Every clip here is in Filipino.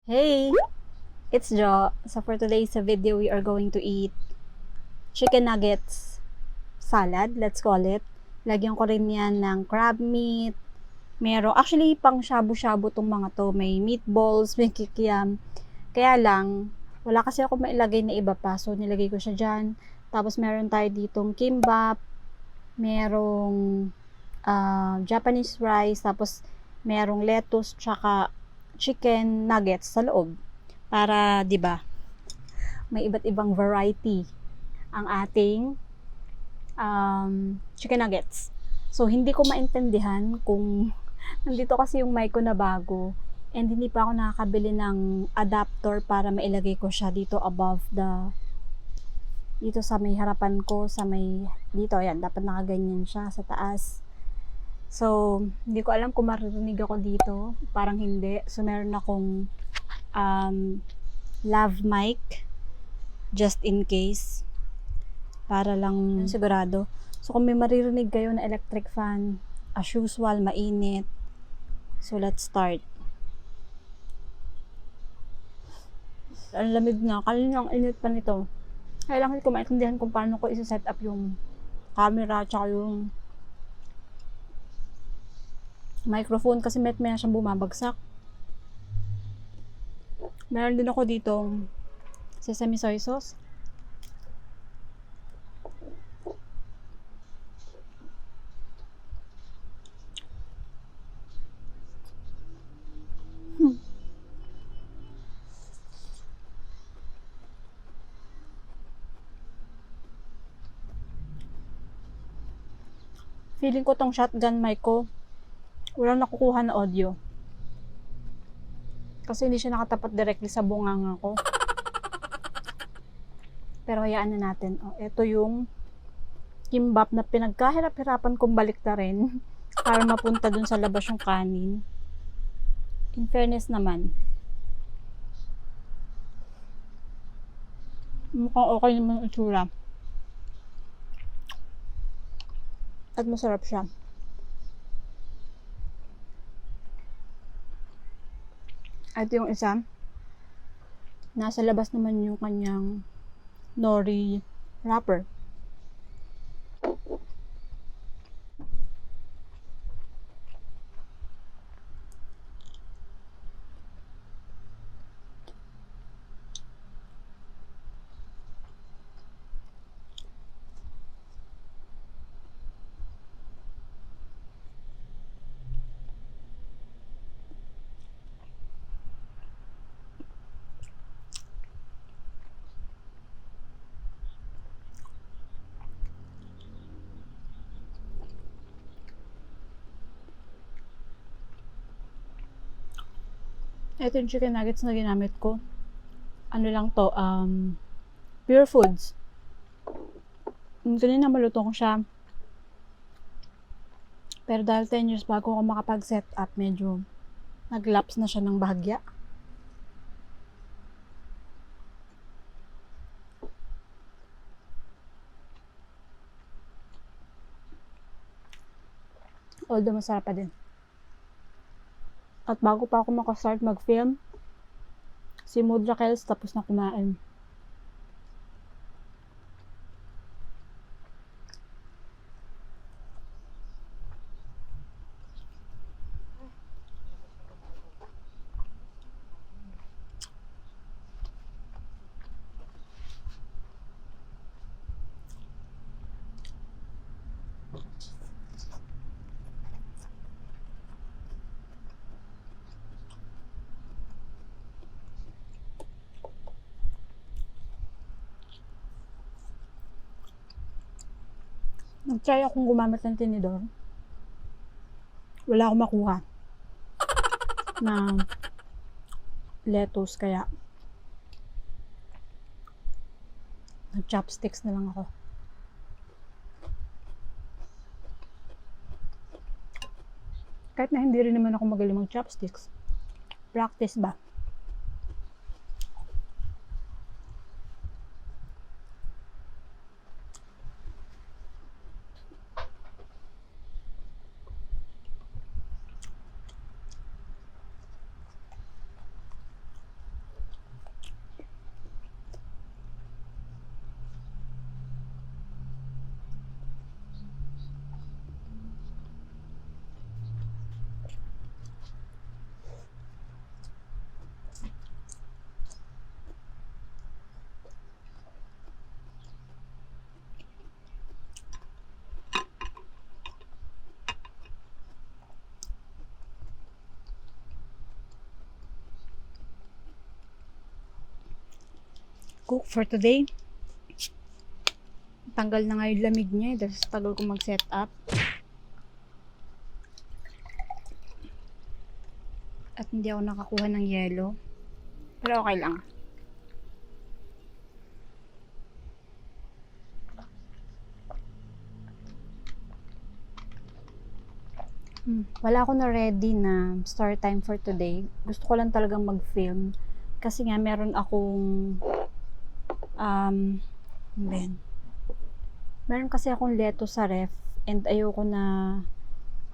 Hey, it's Jo. So for today's video, we are going to eat chicken nuggets salad, let's call it. Lagyan ko rin yan ng crab meat. Actually, pang shabu-shabu tong mga to. May meatballs, may kikiam. Kaya lang, wala kasi ako mailagay na iba pa. So, nilagay ko siya dyan. Tapos, meron tayo ditong kimbap. Merong Japanese rice. Tapos, merong lettuce, tsaka chicken nuggets sa loob. Para, 'di ba, may iba't ibang variety ang ating chicken nuggets. So, hindi ko maintindihan kung nandito kasi yung mic ko na bago and hindi pa ako nakakabili ng adapter para mailagay ko siya dito above dito sa may harapan ko, dito, ayan, dapat nakaganyan siya sa taas. So, hindi ko alam kung maririnig ako dito. Parang hindi. So, meron akong lav mic just in case. Para lang sigurado. So, kung may maririnig kayo na electric fan, as usual, mainit. So, let's start. Ang lamig na. Kanina ang init pa nito. Kaya lang hindi ko maintindihan kung paano ko isa-set up yung camera at yung microphone kasi may siyang bumabagsak. Meron din ako ditong sesame soy sauce. Feeling ko tong shotgun mic ko, walang nakukuha na audio. Kasi hindi siya nakatapat directly sa bunganga ko. Pero hayaan na natin. Oh, ito yung kimbap na pinagkahirap-hirapan kong baliktarin para mapunta dun sa labas yung kanin. In fairness naman, mukhang okay naman ang itsura. At masarap siya. Ito yung isa. Nasa labas naman yung kanyang nori wrapper. Ito yung chicken nuggets na ginamit ko. Ano lang to, Pure Foods. Kanina maluto ko siya. Pero dahil 10 years bago ako makapag-set up, medyo nag-lapse na siya ng bahagya. Although masarap pa din. At bago pa ako makastart mag-film, si Mudra Kels tapos na kumain. Nag-try akong gumamit ng tinidor. Wala akong makuha na lettuce, kaya nag-chopsticks na lang ako. Kahit na hindi rin naman ako magaling mag-chopsticks. Practice ba? cook for today. Tanggal na nga yung lamig niya dahil sa tagal ko mag-set up. At hindi ako nakakuha ng yelo. Pero okay lang. Wala ako na ready na story time for today. Gusto ko lang talagang mag-film. Kasi nga meron akong meron kasi akong leto sa ref and ayoko na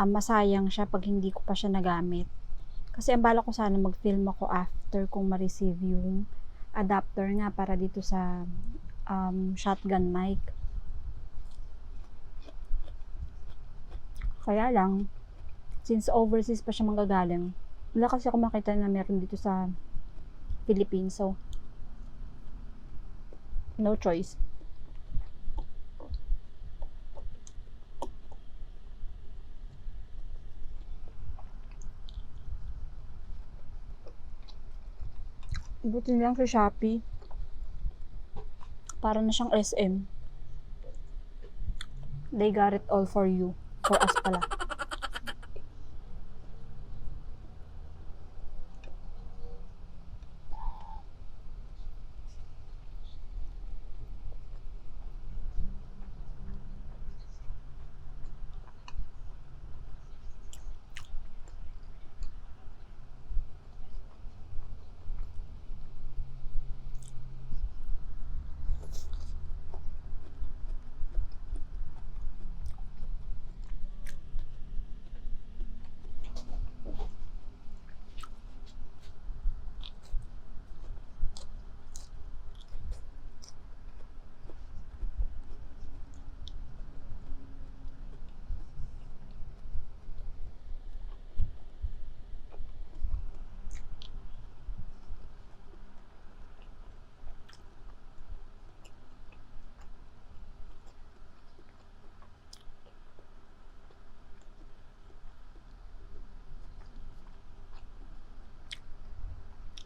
masayang siya pag hindi ko pa siya nagamit. Kasi ang bala ko sana mag-film ako after kung ma-receive yung adapter nga para dito sa shotgun mic. Kaya lang, since overseas pa siya manggagaling, wala kasi ako makita na meron dito sa Philippines. So, no choice. Buti lang sa Shopee. Para na siyang SM. They got it all for you. For us pala.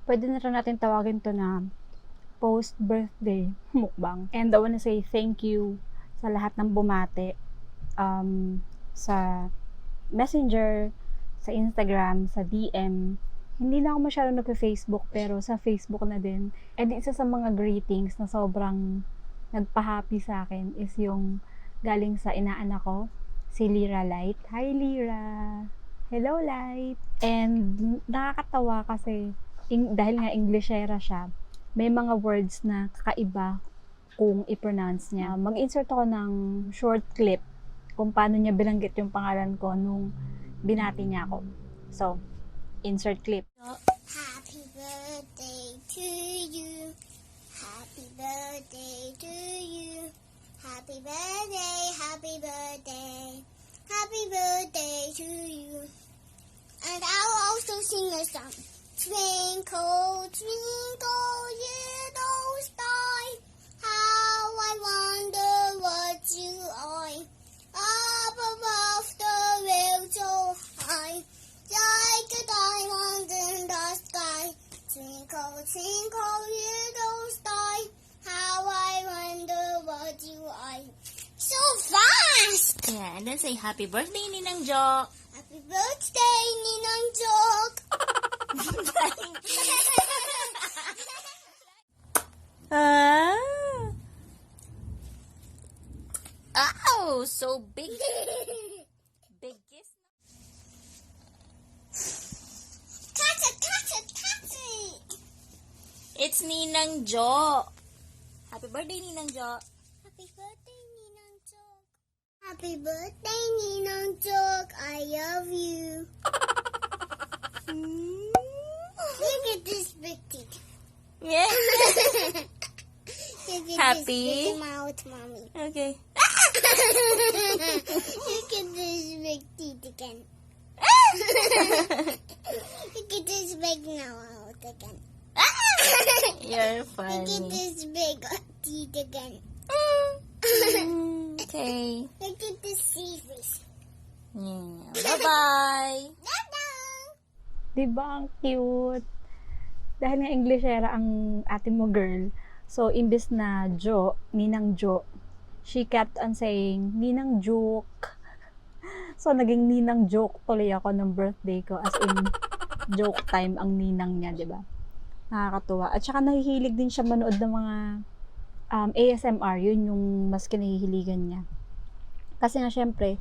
Pwede na rin natin tawagin to na post-birthday mukbang. And I wanna say thank you sa lahat ng bumate sa Messenger, sa Instagram, sa DM. Hindi na ako masyado nagpa-Facebook pero sa Facebook na din. And isa sa mga greetings na sobrang nagpa-happy sa akin is yung galing sa inaanak ko, si Lira Light. Hi Lira! Hello Light! And nakakatawa kasi dahil nga Englishera siya, may mga words na kakaiba kung i-pronounce niya. Mag-insert ako ng short clip kung paano niya binanggit yung pangalan ko nung binati niya ako. So, insert clip. Happy birthday to you. Happy birthday to you. Happy birthday, happy birthday. Happy birthday to you. And I will also sing a song. Twinkle, twinkle, little star, how I wonder what you are. Up above the world so high, like a diamond in the sky. Twinkle, twinkle, little star, how I wonder what you are. So fast! Yeah, and then say happy birthday, Ninang Jo. Happy birthday, Ninang Jok! Ah. Oh, so big. Biggest. Catch it, catch it, catch it! It's Ninang Jo. Happy birthday, Ninang Jo. Happy birthday, Ninang Jok! Happy birthday, Ninang Jok! I love you! Look at this big teeth. Yeah. Look at Happy? this big mouth, Mommy. Okay. Look at this big teeth again. Look at this big mouth again. You're Look at funny. this big teeth again. Okay. Look at this series. Yeah. Bye-bye. Diba ang cute? Dahil nga Englishera ang ate mo girl, So, imbis na Jo, Ninang Jo, she kept on saying, Ninang Joke. So, naging Ninang Joke tuloy ako ng birthday ko. As in, joke time ang ninang niya, di ba? Nakakatuwa. At saka nahihilig din siya manood ng mga ASMR. Yun yung mas kinahihiligan niya. Kasi nga, syempre,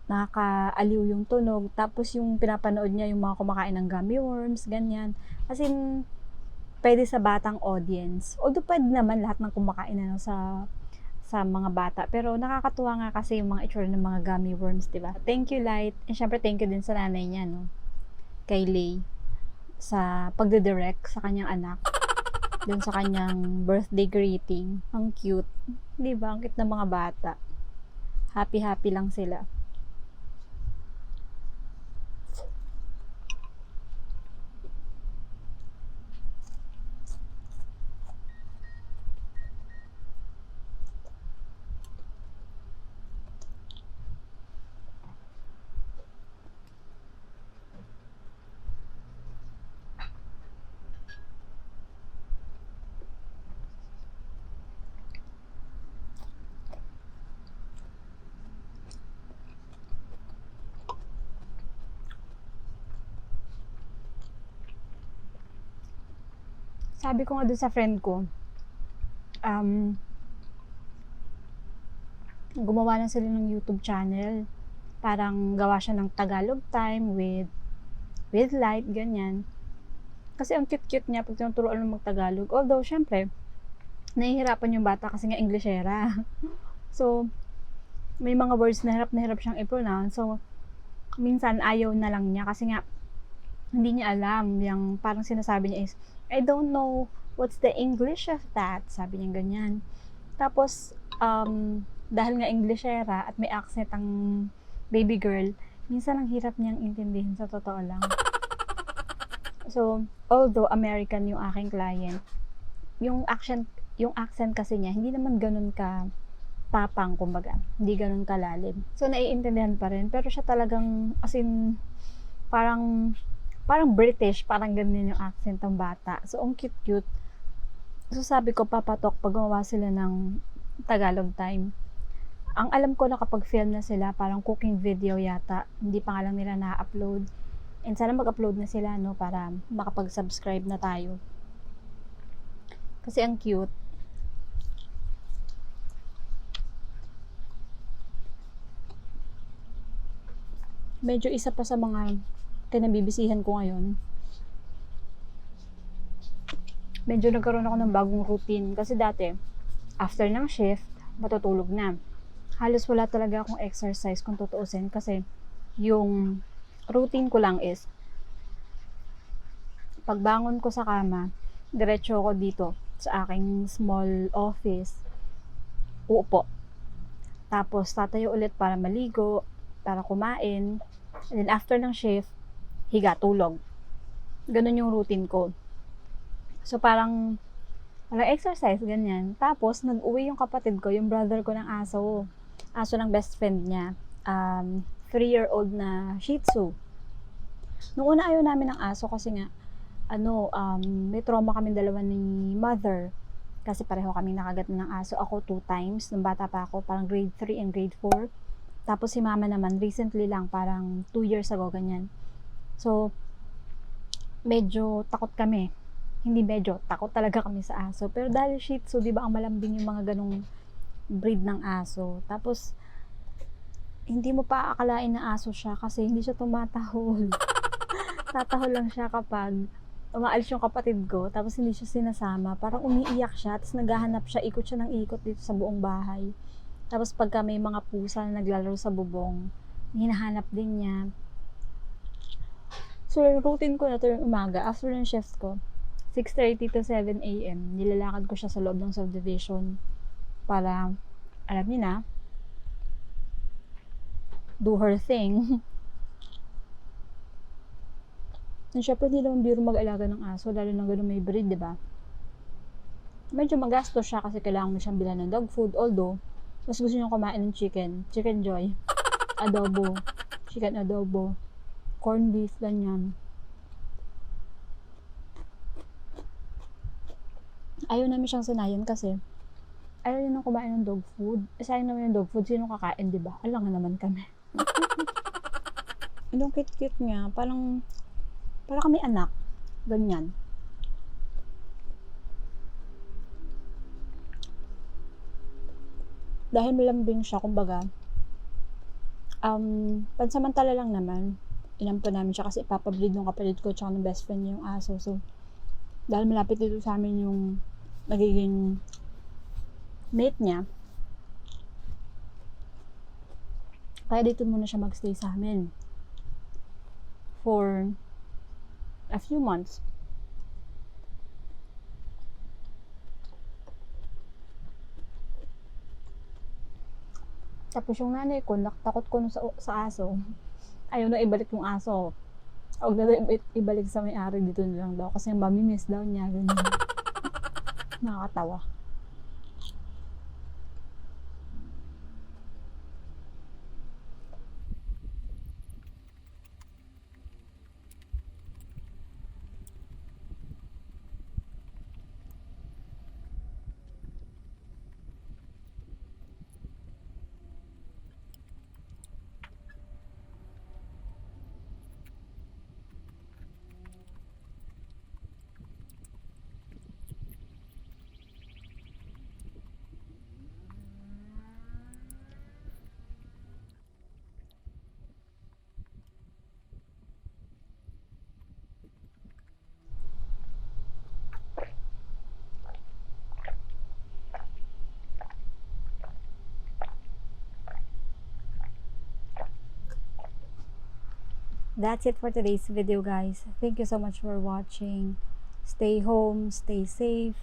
nakakaaliw yung tunog. Tapos yung pinapanood niya yung mga kumakain ng gummy worms, ganyan. As in, pwede sa batang audience. Although pwede naman lahat ng kumakain sa mga bata. Pero nakakatuwa nga kasi yung mga itsura ng mga gummy worms, diba? Thank you, Light. And syempre, thank you din sa nanay niya, no? Kay Lay. Sa pagdidirect sa kanyang anak. Dun sa kanyang birthday greeting. Ang cute. Diba? Ang cute ng mga bata. Happy-happy lang sila. Sabi ko nga dun sa friend ko, gumawa lang sila ng YouTube channel. Parang gawa siya ng Tagalog time with Light, ganyan. Kasi ang cute-cute niya pag tinuturuan ng mag-Tagalog. Although, syempre, nahihirapan yung bata kasi nga Englishera. So, may mga words na hirap siyang i-pronounce. So, minsan ayaw na lang niya kasi nga hindi niya alam. Yung parang sinasabi niya is, I don't know what's the English of that. Sabi niya ganyan. Tapos, dahil nga Englishera at may accent ang baby girl, minsan ang hirap niyang intindihin sa totoo lang. So, although American yung aking client, yung accent kasi niya, hindi naman ganun ka tapang, kumbaga. Hindi ganun kalalim. So, naiintindihan pa rin. Pero siya talagang, as in, parang British, parang ganun yung accent ng bata. So, ang cute-cute. So, sabi ko, papatok pag gumawa sila ng Tagalog time. Ang alam ko na kapag film na sila, parang cooking video yata, hindi pa nga lang nila na-upload. And sana mag-upload na sila, no, para makapag-subscribe na tayo. Kasi ang cute. Medyo isa pa sa mga kinabibisihan ko ngayon. Medyo nagkaroon ako ng bagong routine. Kasi dati, after ng shift, matutulog na. Halos wala talaga akong exercise kung tutuusin. Kasi yung routine ko lang is, pagbangon ko sa kama, diretso ako dito sa aking small office. Uupo. Tapos, tatayo ulit para maligo, para kumain. And then, after ng shift, higa, tulog. Ganun yung routine ko. So, parang walang exercise, ganyan. Tapos, nag-uwi yung kapatid ko, yung brother ko ng aso. Aso ng best friend niya. 3-year-old na Shih Tzu. Noong una ayaw namin ng aso kasi nga, may trauma kami dalawa ni mother. Kasi pareho kami nakagat ng aso. Ako 2 times, nung bata pa ako, parang grade 3 and grade 4. Tapos si mama naman, recently lang, parang 2 years ago, ganyan. So, medyo takot kami. Hindi medyo, takot talaga kami sa aso. Pero dahil Shih Tzu, di ba ang malambing yung mga ganong breed ng aso. Tapos, hindi mo pa akalain na aso siya kasi hindi siya tumatahol. Tatahol lang siya kapag umaalis yung kapatid ko, tapos hindi siya sinasama. Parang umiiyak siya, tapos naghahanap siya, ikot siya ng ikot dito sa buong bahay. Tapos pagka may mga pusa na naglalaro sa bubong, hinahanap din niya. So, routine ko na ito yung umaga. After ng shift ko, 6:30 to 7 a.m., nilalakad ko siya sa loob ng subdivision para, alam niyo na, do her thing. And syempre, hindi naman biro mag-alaga ng aso, lalo na gano'n may breed, diba? Medyo magastos siya kasi kailangan mo siyang bilhan ng dog food. Although, mas gusto niyo kumain ng chicken joy, adobo, chicken adobo, corned beef, ganyan. ayaw namin siyang sanayan kasi ayaw niya nang kumain ng dog food. Sayang naman yung dog food. Sino kakain, di ba? Alam nga naman kami. Yung cute-cute niya. Parang kami anak. Ganyan. Dahil malambing siya, kumbaga, pansamantala lang naman. Inampo namin siya kasi ipapabreed ng kapatid ko tsaka ng best friend niya yung aso. So, dahil malapit dito sa amin yung magiging mate niya, kaya dito muna siya magstay sa amin for a few months. Tapos yung nanay ko, takot ko sa aso. Ayaw na ibalik yung aso. Huwag na ibalik sa may-ari, dito na lang daw. Kasi yung mamimiss daw niya. Ganyan. Nakakatawa. That's it for today's video, guys. Thank you so much for watching. Stay home, stay safe.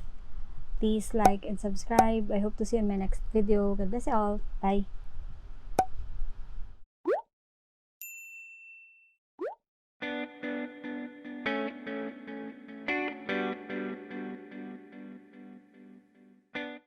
Please like and subscribe. I hope to see you in my next video. God bless you all. Bye.